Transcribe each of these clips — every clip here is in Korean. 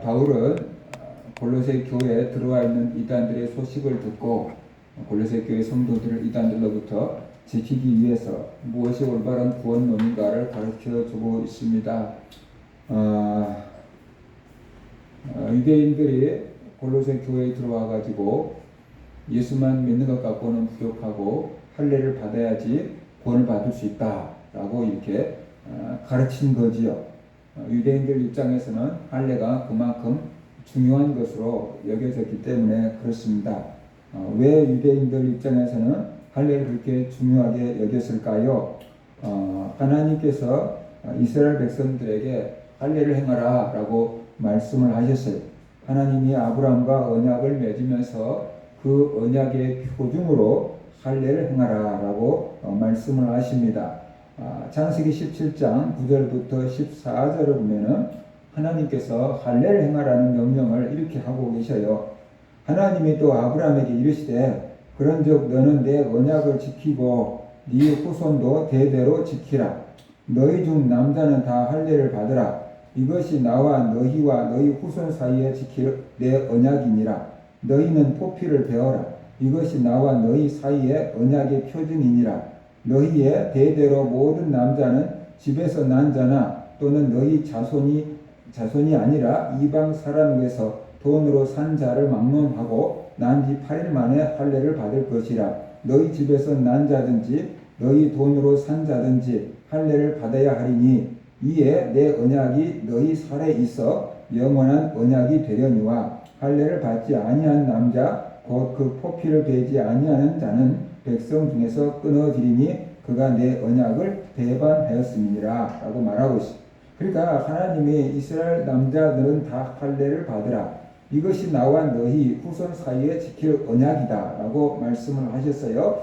바울은 골로새 교회에 들어와 있는 이단들의 소식을 듣고 골로새 교회 성도들을 이단들로부터 지키기 위해서 무엇이 올바른 구원론인가를 가르쳐주고 있습니다. 유대인들이 골로새 교회에 들어와 가지고 예수만 믿는 것 갖고는 부족하고 할례를 받아야지 구원을 받을 수 있다라고 이렇게 가르친 거지요. 유대인들 입장에서는 할례가 그만큼 중요한 것으로 여겨졌기 때문에 그렇습니다. 왜 유대인들 입장에서는 할례를 그렇게 중요하게 여겼을까요? 하나님께서 이스라엘 백성들에게 할례를 행하라 라고 말씀을 하셨어요. 하나님이 아브라함과 언약을 맺으면서 그 언약의 표징으로 할례를 행하라 라고 말씀을 하십니다. 창세기 17장 9절부터 14절을 보면은 하나님께서 할례를 행하라는 명령을 이렇게 하고 계셔요. 하나님이 또 아브라함에게 이르시되 그런즉 너는 내 언약을 지키고 네 후손도 대대로 지키라. 너희 중 남자는 다 할례를 받으라. 이것이 나와 너희와 너희 후손 사이에 지킬 내 언약이니라. 너희는 포피를 베어라. 이것이 나와 너희 사이에 언약의 표징이니라. 너희의 대대로 모든 남자는 집에서 난 자나 또는 너희 자손이 아니라 이방 사람에게서 돈으로 산 자를 막론하고 난 지 8일 만에 할례를 받을 것이라. 너희 집에서 난 자든지 너희 돈으로 산 자든지 할례를 받아야 하리니 이에 내 언약이 너희 살에 있어 영원한 언약이 되려니와 할례를 받지 아니한 남자 곧 그 포피를 베지 아니하는 자는 백성 중에서 끊어지리니 그가 내 언약을 배반하였음이니라 라고 말하고 있습니다. 그러니까 하나님이 이스라엘 남자들은 다 할례를 받으라. 이것이 나와 너희 후손 사이에 지킬 언약이다 라고 말씀을 하셨어요.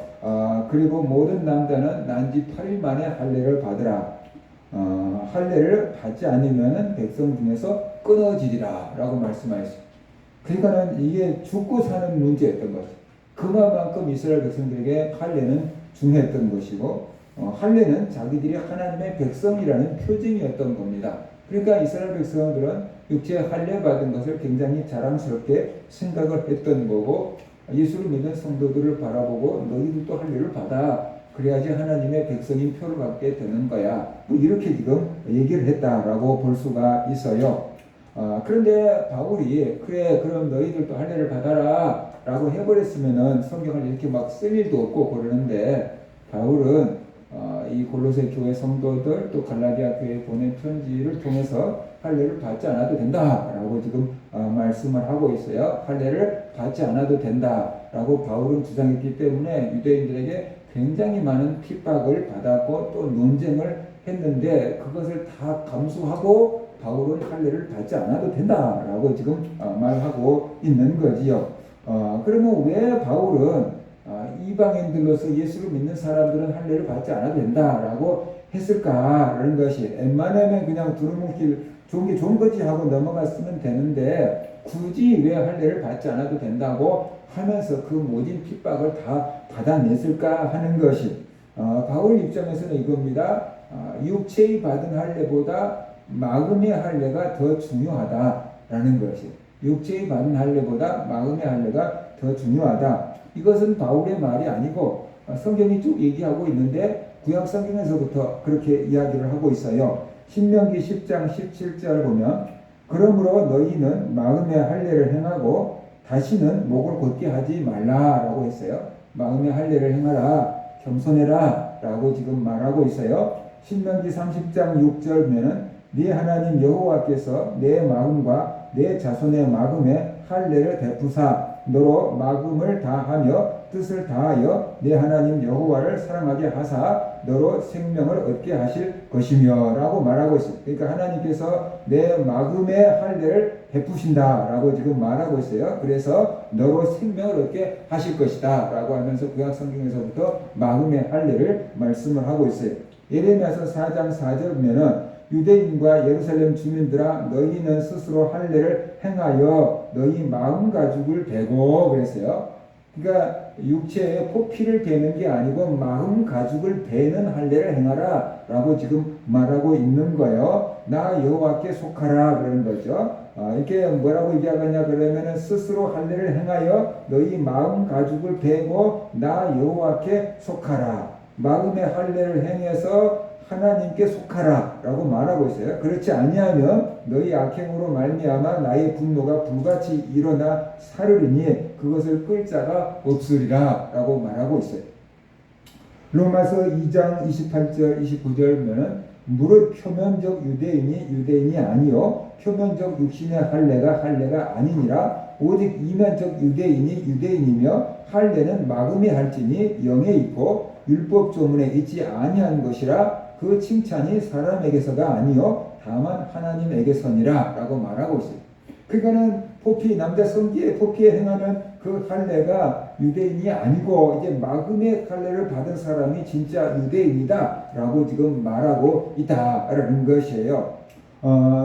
그리고 모든 남자는 난 지 8일 만에 할례를 받으라. 할례를 받지 않으면 백성 중에서 끊어지리라 라고 말씀하셨습니다. 그러니까는 이게 죽고 사는 문제였던 것이죠. 그만큼 이스라엘 백성들에게 할례는 중요했던 것이고 할례는 자기들이 하나님의 백성이라는 표징이었던 겁니다. 그러니까 이스라엘 백성들은 육체 할례 받은 것을 굉장히 자랑스럽게 생각을 했던 거고 예수를 믿는 성도들을 바라보고 너희들도 할례를 받아 그래야지 하나님의 백성인 표를 받게 되는 거야. 뭐 이렇게 지금 얘기를 했다라고 볼 수가 있어요. 그런데 바울이 그래 그럼 너희들도 할례를 받아라 라고 해버렸으면은 성경을 이렇게 막 쓸 일도 없고 그러는데 바울은 이 골로새 교회 성도들 또 갈라디아 교회에 보낸 편지를 통해서 할례를 받지 않아도 된다라고 지금 말씀을 하고 있어요. 할례를 받지 않아도 된다라고 바울은 주장했기 때문에 유대인들에게 굉장히 많은 핍박을 받았고 또 논쟁을 했는데 그것을 다 감수하고 바울은 할례를 받지 않아도 된다라고 지금 말하고 있는 거지요. 그러면 왜 바울은 이방인들로서 예수를 믿는 사람들은 할례를 받지 않아도 된다라고 했을까라는 것이 웬만하면 그냥 두루뭉실 좋은 게 좋은 거지 하고 넘어갔으면 되는데 굳이 왜 할례를 받지 않아도 된다고 하면서 그 모든 핍박을 다 받아냈을까 하는 것이 바울 입장에서는 이겁니다. 육체의 받은 할례보다 마음의 할례가 더 중요하다라는 것이 육체의 받은 할례보다 마음의 할례가 더 중요하다. 이것은 바울의 말이 아니고 성경이 쭉 얘기하고 있는데 구약 성경에서부터 그렇게 이야기를 하고 있어요. 신명기 10장 17절 보면 그러므로 너희는 마음의 할례를 행하고 다시는 목을 곧게 하지 말라라고 했어요. 마음의 할례를 행하라 겸손해라 라고 지금 말하고 있어요. 신명기 30장 6절 보면은 네 하나님 여호와께서 내 마음과 내 자손의 마음에 할례를 베푸사 너로 마음을 다하며 뜻을 다하여 내 하나님 여호와를 사랑하게 하사 너로 생명을 얻게 하실 것이며 라고 말하고 있어요. 그러니까 하나님께서 내 마음의 할례를 베푸신다 라고 지금 말하고 있어요. 그래서 너로 생명을 얻게 하실 것이다 라고 하면서 구약 성경에서부터 마음의 할례를 말씀을 하고 있어요. 예레미야서 4장 4절 보면은 유대인과 예루살렘 주민들아 너희는 스스로 할례를 행하여 너희 마음 가죽을 베고 그랬어요. 그러니까 육체의 포피를 베는 게 아니고 마음 가죽을 베는 할례를 행하라 라고 지금 말하고 있는 거예요. 나 여호와께 속하라 그러는 거죠. 이게 뭐라고 얘기하겠냐 그러면은 스스로 할례를 행하여 너희 마음 가죽을 베고 나 여호와께 속하라. 마음의 할례를 행해서 하나님께 속하라 라고 말하고 있어요. 그렇지 아니하면 너희 악행으로 말미암아 나의 분노가 불같이 일어나 사르리니 그것을 끌 자가 없으리라 라고 말하고 있어요. 로마서 2장 28절 29절은 무릇 표면적 유대인이 아니요 표면적 육신의 할례가 아니니라 오직 이면적 유대인이며 할례는 마음이 할지니 영에 있고 율법 조문에 있지 아니한 것이라 그 칭찬이 사람에게서가 아니요 다만 하나님에게서니라 라고 말하고 있어요. 그러니까는 남자 성기의 포피에 행하는 그 할례가 유대인이 아니고 이제 마음의 할례를 받은 사람이 진짜 유대인이다 라고 지금 말하고 있다라는 것이에요.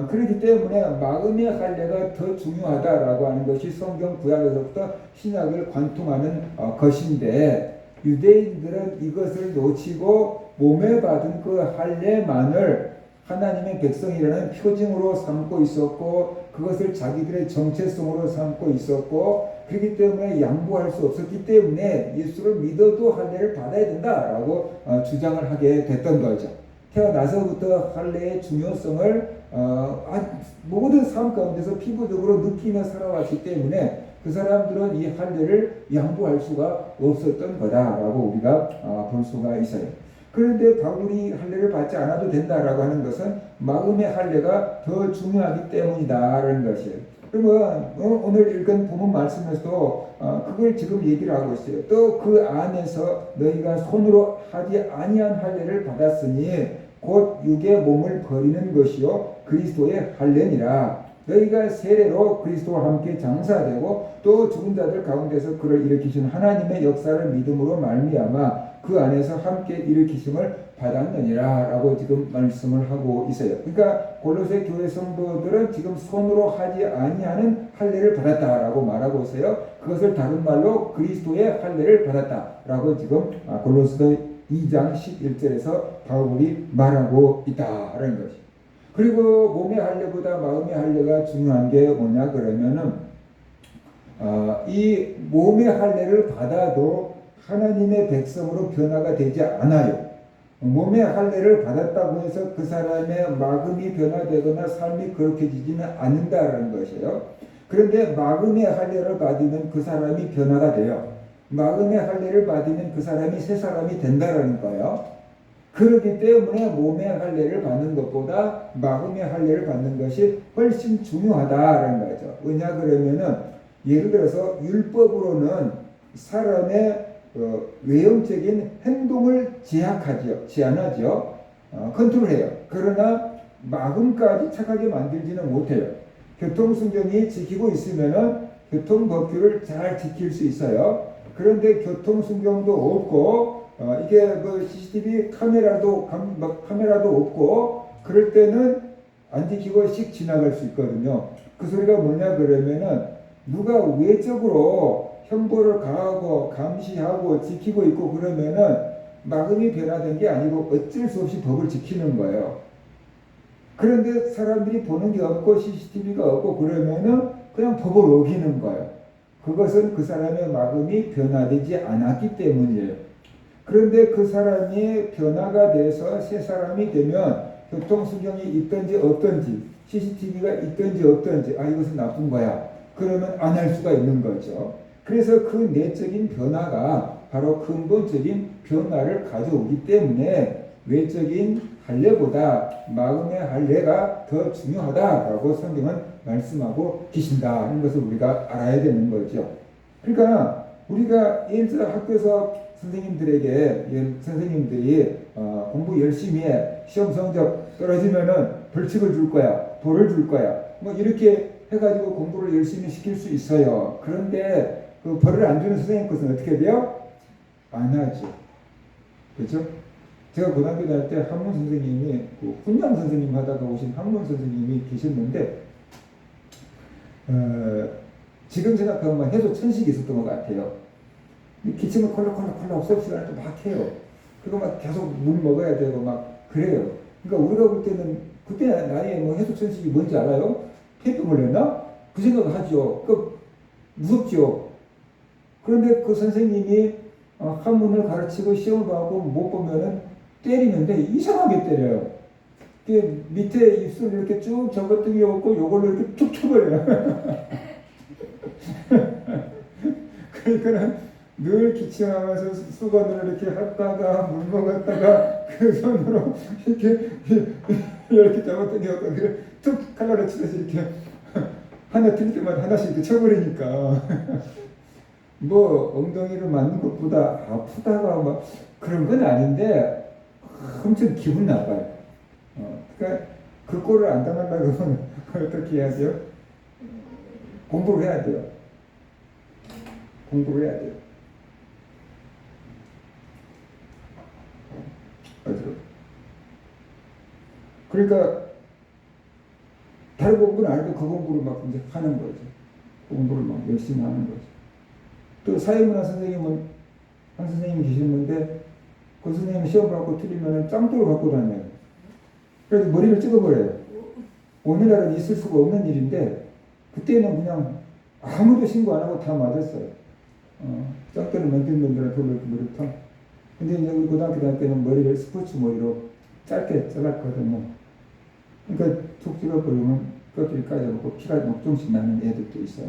그렇기 때문에 마음의 할례가 더 중요하다라고 하는 것이 성경 구약에서부터 신약을 관통하는 것인데 유대인들은 이것을 놓치고 몸에 받은 그 할례만을 하나님의 백성이라는 표징으로 삼고 있었고 그것을 자기들의 정체성으로 삼고 있었고 그렇기 때문에 양보할 수 없었기 때문에 예수를 믿어도 할례를 받아야 된다라고 주장을 하게 됐던 거죠. 태어나서부터 할례의 중요성을 모든 삶 가운데서 피부적으로 느끼며 살아왔기 때문에 그 사람들은 이 할례를 양보할 수가 없었던 거다라고 우리가 볼 수가 있어요. 그런데 바울이 할례를 받지 않아도 된다라고 하는 것은 마음의 할례가 더 중요하기 때문이다라는 것이에요. 그러면 오늘 읽은 본문 말씀에서도 그걸 지금 얘기를 하고 있어요. 또 그 안에서 너희가 손으로 하지 아니한 할례를 받았으니 곧 육의 몸을 버리는 것이요 그리스도의 할례니라. 너희가 세례로 그리스도와 함께 장사되고 또 죽은 자들 가운데서 그를 일으키신 하나님의 역사를 믿음으로 말미암아 그 안에서 함께 일으키심을 받았느니라 라고 지금 말씀을 하고 있어요. 그러니까 골로새 교회 성도들은 지금 손으로 하지 아니하는 할례를 받았다라고 말하고 있어요. 그것을 다른 말로 그리스도의 할례를 받았다라고 지금 골로새 2장 11절에서 바울이 말하고 있다라는 것이. 그리고 몸의 할례보다 마음의 할례가 중요한 게 뭐냐 그러면은 이 몸의 할례를 받아도 하나님의 백성으로 변화가 되지 않아요. 몸의 할례를 받았다고 해서 그 사람의 마음이 변화되거나 삶이 그렇게지지는 않는다라는 것이에요. 그런데 마음의 할례를 받으면 그 사람이 변화가 돼요. 마음의 할례를 받으면 그 사람이 새 사람이 된다라는 거예요. 그렇기 때문에 몸의 할례를 받는 것보다 마음의 할례를 받는 것이 훨씬 중요하다라는 거죠. 왜냐 그러면은 예를 들어서 율법으로는 사람의 외형적인 행동을 제한하죠. 컨트롤해요. 그러나 마음까지 착하게 만들지는 못해요. 교통순경이 지키고 있으면은 교통법규를 잘 지킬 수 있어요. 그런데 교통순경도 없고 이게 뭐 CCTV 카메라도 없고 그럴 때는 안 지키고 씩 지나갈 수 있거든요. 그 소리가 뭐냐 그러면은 누가 외적으로 형벌을 가하고 감시하고 지키고 있고 그러면은 마음이 변화된 게 아니고 어쩔 수 없이 법을 지키는 거예요. 그런데 사람들이 보는 게 없고 CCTV가 없고 그러면은 그냥 법을 어기는 거예요. 그것은 그 사람의 마음이 변화되지 않았기 때문이에요. 그런데 그 사람이 변화가 돼서 새 사람이 되면 교통수경이 있든지 없든지 CCTV가 있든지 없든지 이것은 나쁜 거야. 그러면 안 할 수가 있는 거죠. 그래서 그 내적인 변화가 바로 근본적인 변화를 가져오기 때문에 외적인 할례보다 마음의 할례가 더 중요하다라고 성경은 말씀하고 계신다는 것을 우리가 알아야 되는 거죠. 그러니까 우리가 예를 들어 학교에서 선생님들이 공부 열심히 해 시험 성적 떨어지면은 벌칙을 줄 거야, 벌을 줄 거야, 뭐 이렇게 해가지고 공부를 열심히 시킬 수 있어요. 그런데 그 벌을 안 주는 선생님 것은 어떻게 돼요? 안 하죠. 그렇죠? 제가 고등학교 다닐 때 한문 선생님이 훈양 선생님 하다가 오신 한문 선생님이 계셨는데 지금 생각하면 해도 천식이 있었던 것 같아요. 기침을 콜록콜록 수업 시간에 또 막 해요. 그리고 막 계속 물 먹어야 되고 막 그래요. 그러니까 우리가 볼 때는 그 그때 나이에 뭐 해독천식이 뭔지 알아요? 폐병을 했나? 그 생각을 하죠. 그 무섭죠. 그런데 그 선생님이 한문을 가르치고 시험을 봐고 못 보면은 때리는데 이상하게 때려요. 그 밑에 입술을 이렇게 쭉 접어뜨려 놓고 요걸로 이렇게 툭 쳐버려요. 그러니까는 늘 기침하면서 수건으로 이렇게 하다가 물 먹었다가 그 손으로 이렇게 잡아당겨갖고 툭 칼날을 치듯이 이렇게 하나 틀릴 때마다 하나씩 이렇게 쳐버리니까 뭐 엉덩이를 맞는 것보다 아프다가 막 그런 건 아닌데 엄청 기분 나빠요. 그러니까 그 꼴을 안 당하려고 하면 어떻게 해야 돼요? 공부를 해야 돼요. 공부를 해야 돼요. 맞죠? 그러니까 다른 공부는 아니고 그 공부를 막 이제 하는 거죠. 그 공부를 막 열심히 하는 거죠. 또 사회문화 선생님은 한 선생님이 계셨는데 그 선생님 시험 받고 틀리면 짱돌을 갖고 다녀요. 그래서 머리를 찍어버려요. 오늘날은 있을 수가 없는 일인데 그때는 그냥 아무도 신고 안 하고 다 맞았어요. 짱돌을 만든 분들은 돌로 머리를 타. 근데 이제 우리 고등학교 다닐 때는 머리를 스포츠 머리로 짧게 잘랐거든요. 그러니까 툭 찍어버리면 껍질이 까져갖고 피가 막 조금씩 나는 애들도 있어요.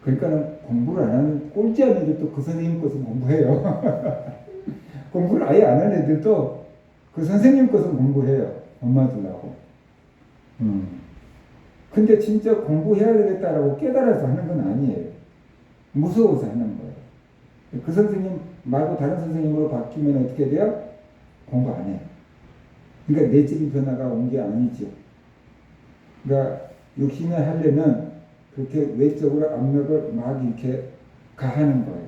그러니까는 공부를 안 하는 꼴찌한 애들도 그 선생님 것은 공부해요. 공부를 아예 안 하는 애들도 그 선생님 것은 공부해요. 엄마들하고. 근데 진짜 공부해야 되겠다라고 깨달아서 하는 건 아니에요. 무서워서 하는 거예요. 그 선생님 말고 다른 선생님으로 바뀌면 어떻게 돼요? 공부 안 해요. 그러니까 내적인 변화가 온 게 아니죠. 그러니까 육신의 할례는 그렇게 외적으로 압력을 막 이렇게 가하는 거예요.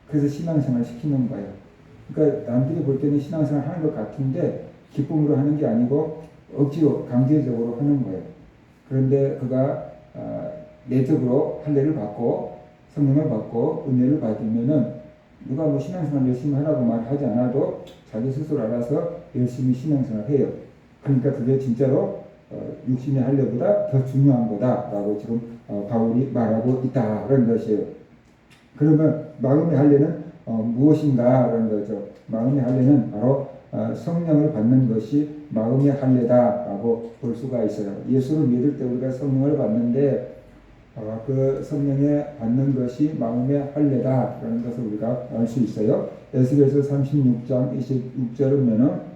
그래서 신앙생활 시키는 거예요. 그러니까 남들이 볼 때는 신앙생활 하는 것 같은데 기쁨으로 하는 게 아니고 억지로 강제적으로 하는 거예요. 그런데 그가 내적으로 할례를 받고 성령을 받고 은혜를 받으면은 누가 뭐 신앙생활 열심히 하라고 말하지 않아도 자기 스스로 알아서 열심히 신앙생활 해요. 그러니까 그게 진짜로 육신의 할례보다 더 중요한 거다라고 지금 바울이 말하고 있다라는 것이에요. 그러면 마음의 할례는 무엇인가라는 거죠. 마음의 할례는 바로 성령을 받는 것이 마음의 할례다라고 볼 수가 있어요. 예수를 믿을 때 우리가 성령을 받는데 그 성령에 받는 것이 마음의 할례다라는 것을 우리가 알 수 있어요. 에스겔서 36장 26절을 보면은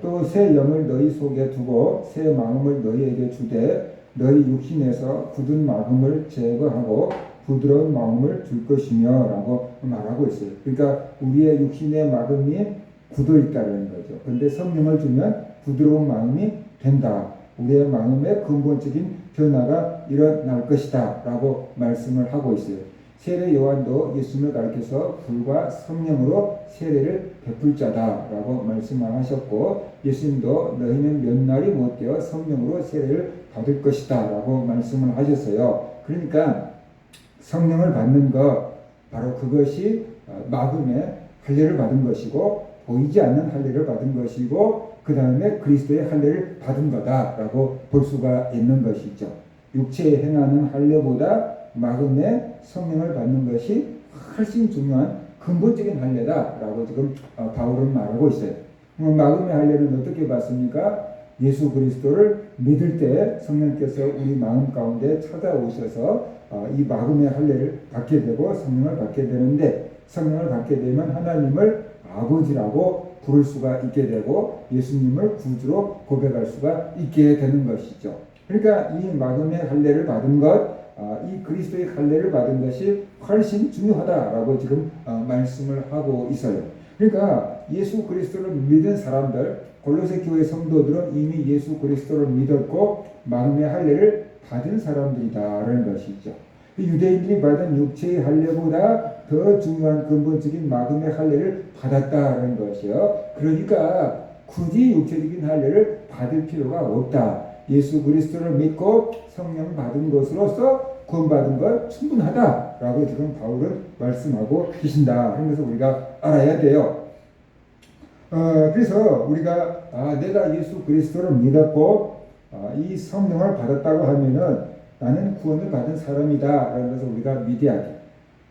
또 새 영을 너희 속에 두고 새 마음을 너희에게 주되 너희 육신에서 굳은 마음을 제거하고 부드러운 마음을 줄 것이며 라고 말하고 있어요. 그러니까 우리의 육신의 마음이 굳어 있다는 거죠. 그런데 성령을 주면 부드러운 마음이 된다. 우리의 마음의 근본적인 변화가 일어날 것이다 라고 말씀을 하고 있어요. 세례 요한도 예수님을 가리켜서 불과 성령으로 세례를 베풀 자다 라고 말씀하셨고 예수님도 너희는 몇 날이 못되어 성령으로 세례를 받을 것이다 라고 말씀을 하셨어요. 그러니까 성령을 받는 것 바로 그것이 마음의 할례를 받은 것이고 보이지 않는 할례를 받은 것이고 그 다음에 그리스도의 할례를 받은 거다라고 볼 수가 있는 것이죠. 육체에 행하는 할례보다 마음의 성령을 받는 것이 훨씬 중요한 근본적인 할례다라고 지금 바울은 말하고 있어요. 마음의 할례는 어떻게 받습니까? 예수 그리스도를 믿을 때 성령께서 우리 마음 가운데 찾아오셔서 이 마음의 할례를 받게 되고 성령을 받게 되는데 성령을 받게 되면 하나님을 아버지라고 부를 수가 있게 되고 예수님을 구주로 고백할 수가 있게 되는 것이죠. 그러니까 이 마음의 할례를 받은 것, 이 그리스도의 할례를 받은 것이 훨씬 중요하다라고 지금 말씀을 하고 있어요. 그러니까 예수 그리스도를 믿은 사람들, 골로새 교회 성도들은 이미 예수 그리스도를 믿었고 마음의 할례를 받은 사람들이다라는 것이죠. 유대인들이 받은 육체의 할례보다 더 중요한 근본적인 마음의 할례를 받았다는 것이요. 그러니까 굳이 육체적인 할례를 받을 필요가 없다. 예수 그리스도를 믿고 성령 받은 것으로서 구원받은 것 충분하다라고 지금 바울은 말씀하고 계신다. 그래서 우리가 알아야 돼요. 그래서 우리가 내가 예수 그리스도를 믿었고 이 성령을 받았다고 하면은 나는 구원을 받은 사람이다 라는 것을 우리가 믿어야 돼.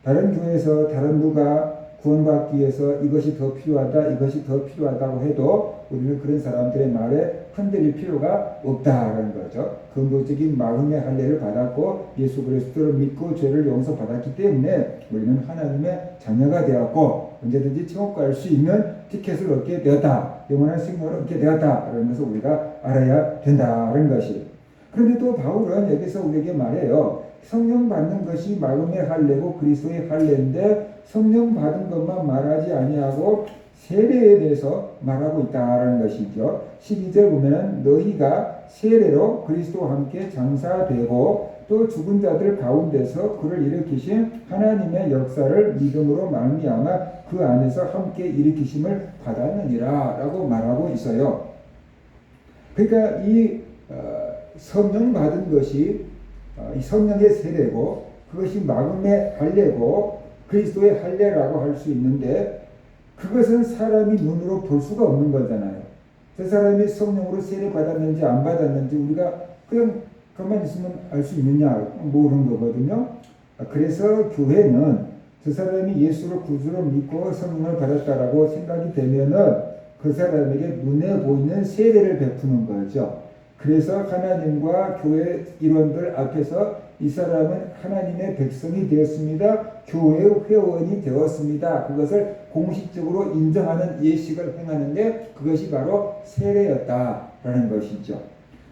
다른 교회에서 다른 누가 구원받기 위해서 이것이 더 필요하다, 이것이 더 필요하다고 해도 우리는 그런 사람들의 말에 흔들릴 필요가 없다라는 거죠. 근본적인 마음의 할례를 받았고 예수 그리스도를 믿고 죄를 용서받았기 때문에 우리는 하나님의 자녀가 되었고 언제든지 천국 갈 수 있는 티켓을 얻게 되었다. 영원한 생명을 얻게 되었다라는 것을 우리가 알아야 된다는 것이. 그런데 또 바울은 여기서 우리에게 말해요. 성령 받는 것이 마음의 할례고 그리스도의 할례인데 성령 받은 것만 말하지 아니하고 세례에 대해서 말하고 있다라는 것이죠. 12절 보면은 너희가 세례로 그리스도와 함께 장사되고 또 죽은 자들 가운데서 그를 일으키신 하나님의 역사를 믿음으로 말미암아 그 안에서 함께 일으키심을 받았느니라 라고 말하고 있어요. 그러니까 이 성령 받은 것이 이 성령의 세례고 그것이 마음의 할례고 그리스도의 할례라고 할 수 있는데 그것은 사람이 눈으로 볼 수가 없는 거잖아요. 그 사람이 성령으로 세례 받았는지 안 받았는지 우리가 그냥 가만히 있으면 알 수 있느냐 모르는 거거든요. 그래서 교회는 그 사람이 예수를 구주로 믿고 성령을 받았다라고 생각이 되면은 그 사람에게 눈에 보이는 세례를 베푸는 거죠. 그래서 하나님과 교회 일원들 앞에서 이 사람은 하나님의 백성이 되었습니다. 교회의 회원이 되었습니다. 그것을 공식적으로 인정하는 예식을 행하는데 그것이 바로 세례였다라는 것이죠.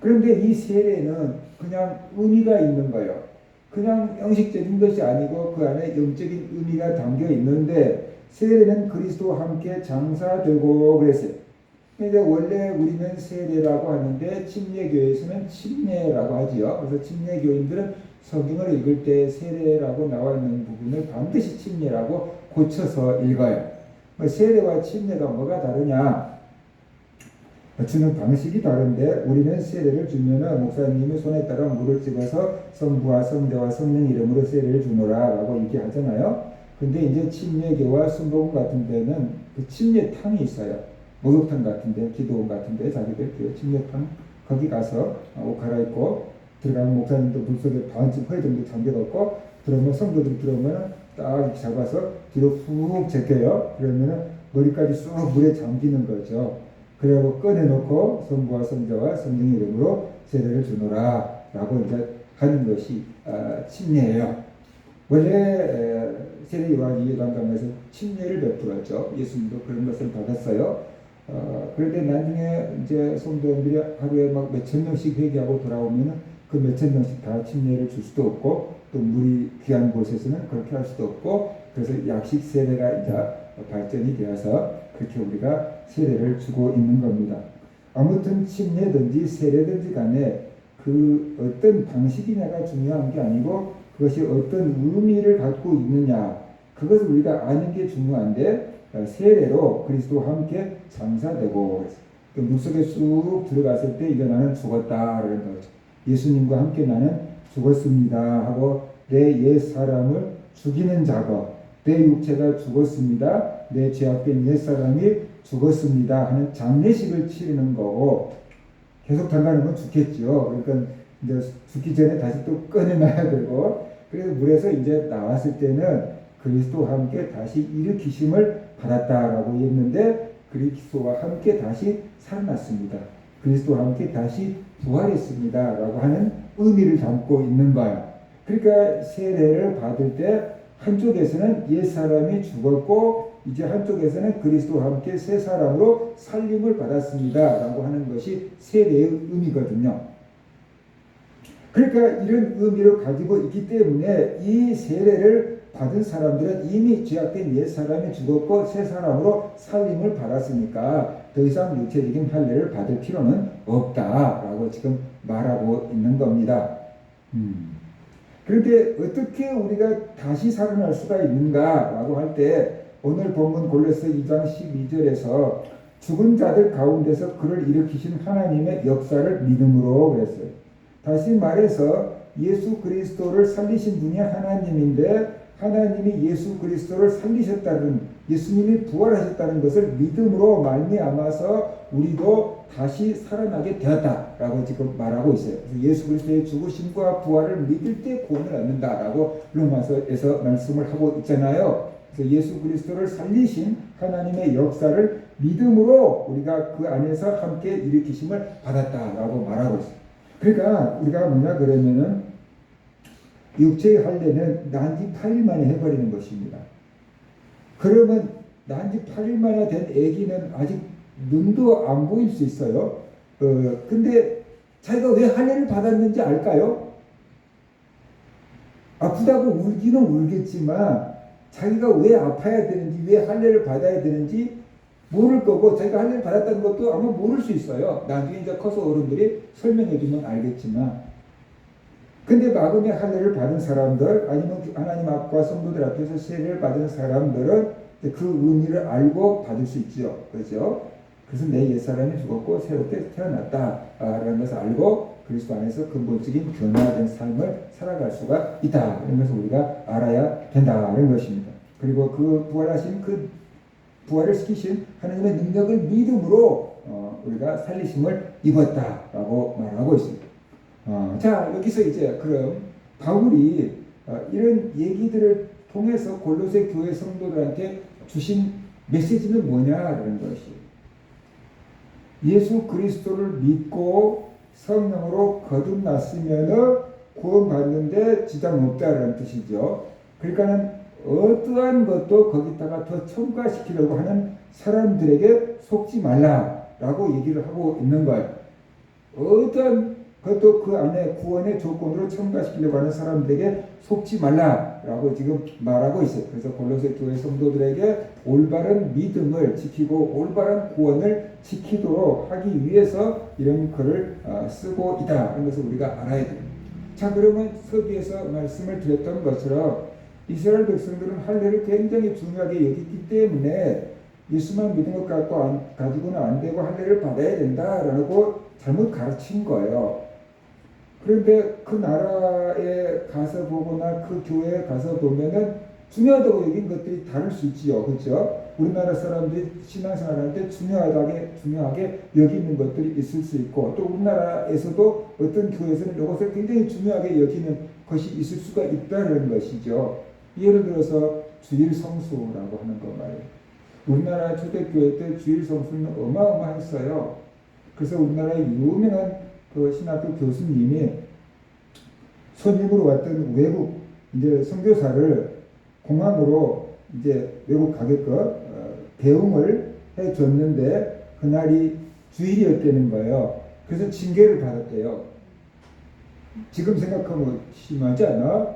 그런데 이 세례는 그냥 의미가 있는 거예요. 그냥 형식적인 것이 아니고 그 안에 영적인 의미가 담겨 있는데 세례는 그리스도와 함께 장사되고 그랬어요. 근데 원래 우리는 세례라고 하는데 침례교회에서는 침례라고 하지요. 그래서 침례교인들은 성경을 읽을 때 세례라고 나와 있는 부분을 반드시 침례라고 고쳐서 읽어요. 세례와 침례가 뭐가 다르냐? 주는 방식이 다른데 우리는 세례를 주면은 목사님이 손에다가 물을 찍어서 성부와 성자와 성령 이름으로 세례를 주노라 라고 얘기하잖아요. 근데 이제 침례교와 순복음 같은 데는 그 침례탕이 있어요. 목욕탕 같은데, 기도원 같은데, 자기들 그 침례탕 거기 가서 옷 갈아입고 들어가면 목사님도 물속에 반쯤 허리 정도 잠겨놓고 들어오면 성도들 들어오면 딱 이렇게 잡아서 뒤로 훅 제껴요. 그러면은 머리까지 쑥 물에 잠기는 거죠. 그리고 꺼내놓고 성부와 성자와 성령 이름으로 세례를 주노라 라고 이제 하는 것이 침례예요. 원래 세례 요한이 요단강에서 침례를 베풀었죠. 예수님도 그런 것을 받았어요. 그런데 나중에 이제 성도들이 하루에 막 몇천 명씩 회개하고 돌아오면은 그 몇천 명씩 다 침례를 줄 수도 없고 또 물이 귀한 곳에서는 그렇게 할 수도 없고 그래서 약식 세례가 이제 발전이 되어서 그렇게 우리가 세례를 주고 있는 겁니다. 아무튼 침례든지 세례든지 간에 그 어떤 방식이냐가 중요한 게 아니고 그것이 어떤 의미를 갖고 있느냐 그것을 우리가 아는 게 중요한데 세례로 그리스도와 함께 장사되고 그 물속에 쑥 들어갔을 때 이제 나는 죽었다라는 거죠. 예수님과 함께 나는 죽었습니다 하고 내 옛 사람을 죽이는 작업 내 육체가 죽었습니다. 내 죄악된 옛 사람이 죽었습니다 하는 장례식을 치르는 거고 계속 담가놓으면 죽겠죠. 그러니까 이제 죽기 전에 다시 또 꺼내놔야 되고 그래서 물에서 이제 나왔을 때는 그리스도와 함께 다시 일으키심을 받았다라고 했는데 그리스도와 함께 다시 살아났습니다. 그리스도와 함께 다시 부활했습니다. 라고 하는 의미를 담고 있는 거예요. 그러니까 세례를 받을 때 한쪽에서는 옛사람이 죽었고 이제 한쪽에서는 그리스도와 함께 새 사람으로 살림을 받았습니다. 라고 하는 것이 세례의 의미거든요. 그러니까 이런 의미를 가지고 있기 때문에 이 세례를 받은 사람들은 이미 죄악된 옛 사람이 죽었고 새 사람으로 살림을 받았으니까 더 이상 육체적인 할례를 받을 필요는 없다라고 지금 말하고 있는 겁니다. 그런데 어떻게 우리가 다시 살아날 수가 있는가라고 할 때 오늘 본문 골로새 2장 12절에서 죽은 자들 가운데서 그를 일으키신 하나님의 역사를 믿음으로 그랬어요. 다시 말해서 예수 그리스도를 살리신 분이 하나님인데 하나님이 예수 그리스도를 살리셨다는, 예수님이 부활하셨다는 것을 믿음으로 말미암아서 우리도 다시 살아나게 되었다라고 지금 말하고 있어요. 그래서 예수 그리스도의 죽으심과 부활을 믿을 때 구원을 얻는다라고 로마서에서 말씀을 하고 있잖아요. 그래서 예수 그리스도를 살리신 하나님의 역사를 믿음으로 우리가 그 안에서 함께 일으키심을 받았다라고 말하고 있어요. 그러니까 우리가 뭐냐 그러면은 육체의 할례는 난지 8일 만에 해버리는 것입니다. 그러면 난지 8일 만에 된 아기는 아직 눈도 안 보일 수 있어요. 근데 자기가 왜 할례를 받았는지 알까요? 아프다고 울기는 울겠지만 자기가 왜 아파야 되는지, 왜 할례를 받아야 되는지 모를 거고, 자기가 할례를 받았다는 것도 아마 모를 수 있어요. 나중에 이제 커서 어른들이 설명해 주면 알겠지만. 근데 마금의 할례를 받은 사람들, 아니면 하나님 앞과 성도들 앞에서 세례를 받은 사람들은 그 의미를 알고 받을 수 있죠. 그렇죠? 그래서 내 옛사람이 죽었고 새롭게 태어났다라는 것을 알고 그리스도 안에서 근본적인 변화된 삶을 살아갈 수가 있다. 이런 것을 우리가 알아야 된다는 것입니다. 그리고 그 부활하신, 그 부활을 시키신 하나님의 능력을 믿음으로 우리가 살리심을 입었다라고 말하고 있습니다. 자, 여기서 이제 그럼 바울이 이런 얘기들을 통해서 골로새 교회 성도들한테 주신 메시지는 뭐냐라는 것이, 예수 그리스도를 믿고 성령으로 거듭났으면 구원받는데 지장 없다라는 뜻이죠. 그러니까는 어떠한 것도 거기다가 더 첨가시키려고 하는 사람들에게 속지 말라라고 얘기를 하고 있는 거예요. 어떠한 그것도 그 안에 구원의 조건으로 첨가시키려고 하는 사람들에게 속지 말라라고 지금 말하고 있어요. 그래서 골로새 교회 성도들에게 올바른 믿음을 지키고 올바른 구원을 지키도록 하기 위해서 이런 글을 쓰고 있다 하는 것을 우리가 알아야 됩니다. 자, 그러면 서두에서 말씀을 드렸던 것처럼 이스라엘 백성들은 할례를 굉장히 중요하게 여겼기 때문에 예수만 믿은 것 가지고는 안 되고 할례를 받아야 된다라고 잘못 가르친 거예요. 그런데 그 나라에 가서 보거나 그 교회에 가서 보면은 중요하다고 여긴 것들이 다를 수 있지요. 그렇죠? 우리나라 사람들이 신앙생활하는데 중요하게 여기는 것들이 있을 수 있고, 또 우리나라에서도 어떤 교회에서는 이것을 굉장히 중요하게 여기는 것이 있을 수가 있다는 것이죠. 예를 들어서 주일 성수라고 하는 거 말이에요. 우리나라 초대교회 때 주일 성수는 어마어마했어요. 그래서 우리나라의 유명한 그 신학교 교수님이 손님으로 왔던 외국 이제 선교사를 공항으로 이제 외국 가게끔 배웅을 해줬는데 그날이 주일이었다는 거예요. 그래서 징계를 받았대요. 지금 생각하면 심하지 않아?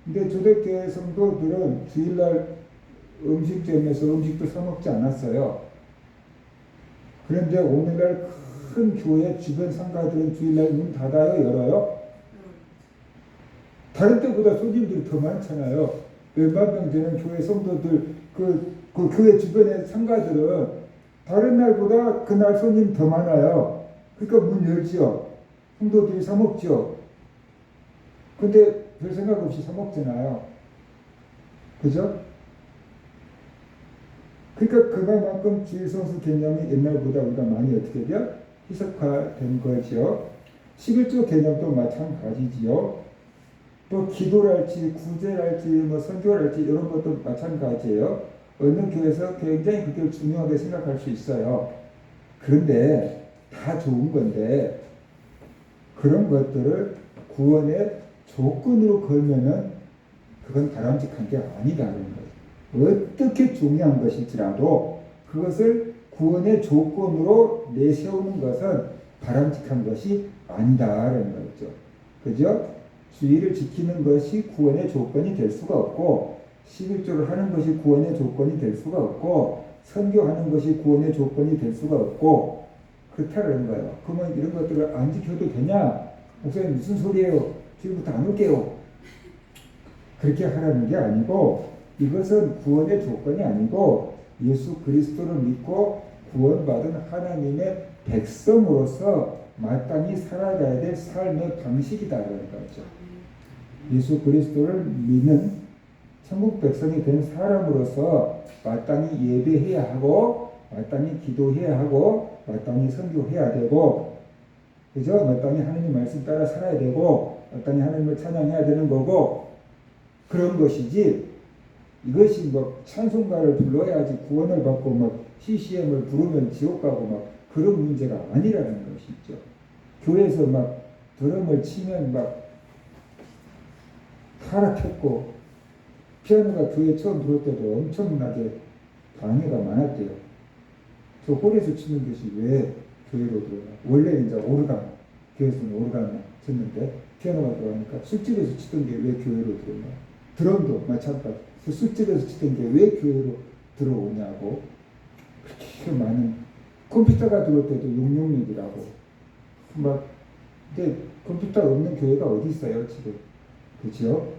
근데 초대교회 성도들은 주일날 음식점에서 음식도 사 먹지 않았어요. 그런데 오늘날 큰 교회 주변 상가들은 주일날 문 닫아요, 열어요? 다른 때보다 손님들이 더 많잖아요. 몇만 명 되는 교회 성도들, 그 교회 주변의 상가들은 다른 날보다 그날 손님 더 많아요. 그러니까 문 열지요. 성도들이 사 먹죠. 근데 별 생각 없이 사 먹잖아요. 그죠? 그러니까 그만큼 주일 성수 개념이 옛날보다 우리가 많이 어떻게 돼요? 희석화된 거죠. 11조 개념도 마찬가지지요. 또 기도랄지 구제랄지 뭐 선교랄지 이런 것도 마찬가지예요. 어느 교회에서 굉장히 그걸 중요하게 생각할 수 있어요. 그런데 다 좋은 건데 그런 것들을 구원의 조건으로 걸면은 그건 바람직한 게 아니다는 거예요. 어떻게 중요한 것일지라도 그것을 구원의 조건으로 내세우는 것은 바람직한 것이 아니다라는 거죠. 그죠? 주의를 지키는 것이 구원의 조건이 될 수가 없고, 11조를 하는 것이 구원의 조건이 될 수가 없고, 선교하는 것이 구원의 조건이 될 수가 없고, 그렇다는 거예요. 그러면 이런 것들을 안 지켜도 되냐? 목사님 무슨 소리예요? 지금부터 안 올게요. 그렇게 하라는 게 아니고, 이것은 구원의 조건이 아니고 예수 그리스도를 믿고 구원받은 하나님의 백성으로서 마땅히 살아가야 될 삶의 방식이다라는 거죠. 예수 그리스도를 믿는 천국 백성이 된 사람으로서 마땅히 예배해야 하고 마땅히 기도해야 하고 마땅히 선교해야 되고 그죠? 마땅히 하나님 말씀 따라 살아야 되고 마땅히 하나님을 찬양해야 되는 거고 그런 것이지 이것이 뭐 찬송가를 불러야지 구원을 받고 막 CCM을 부르면 지옥 가고 막 그런 문제가 아니라는 것이죠. 교회에서 막 드럼을 치면 막 타락했고 피아노가 교회 처음 들어올 때도 엄청나게 방해가 많았대요. 저 홀에서 치는 것이 왜 교회로 들어가? 원래 이제 오르간 교회에서는 오르간 쳤는데 피아노가 들어가니까 술집에서 치던 게 왜 교회로 들어오냐? 드럼도 마찬가지. 그 술집에서 치던 게 왜 교회로 들어오냐고 그렇게 많은 컴퓨터가 들어올 때도 666이라고 막 근데 컴퓨터 없는 교회가 어디 있어요 지금 그렇죠?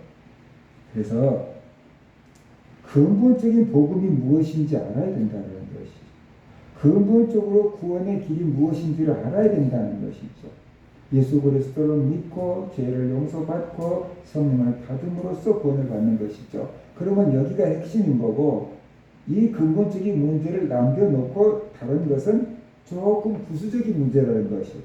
그래서 근본적인 복음이 무엇인지 알아야 된다는 것이 근본적으로 구원의 길이 무엇인지를 알아야 된다는 것이죠. 예수 그리스도를 믿고 죄를 용서받고 성령을 받음으로써 구원을 받는 것이죠. 그러면 여기가 핵심인 거고 이 근본적인 문제를 남겨놓고 다른 것은 조금 부수적인 문제라는 것이에요.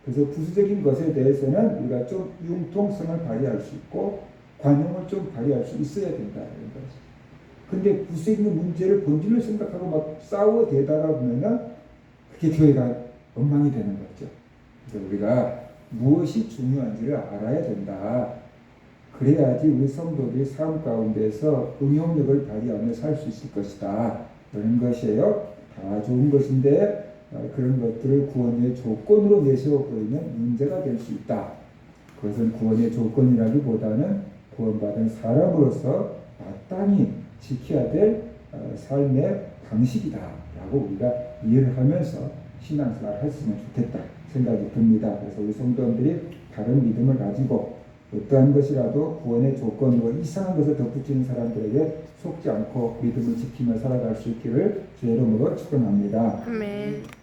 그래서 부수적인 것에 대해서는 우리가 좀 융통성을 발휘할 수 있고 관용을 좀 발휘할 수 있어야 된다는 것이죠. 근데 부수적인 문제를 본질로 생각하고 막 싸워대다가 보면은 그게 교회가 엉망이 되는 거죠. 그래서 우리가 무엇이 중요한지를 알아야 된다. 그래야지 우리 성도들이 삶 가운데서 응용력을 발휘하며 살 수 있을 것이다. 그런 것이에요. 다 좋은 것인데 그런 것들을 구원의 조건으로 내세워버리면 문제가 될 수 있다. 그것은 구원의 조건이라기보다는 구원받은 사람으로서 마땅히 지켜야 될 삶의 방식이다 라고 우리가 이해를 하면서 신앙생활을 했으면 좋겠다 생각이 듭니다. 그래서 우리 성도들이 다른 믿음을 가지고 어떠한 것이라도 구원의 조건으로 이상한 것을 덧붙이는 사람들에게 속지 않고 믿음을 지키며 살아갈 수 있기를 주의 이름으로 축원합니다. 아멘.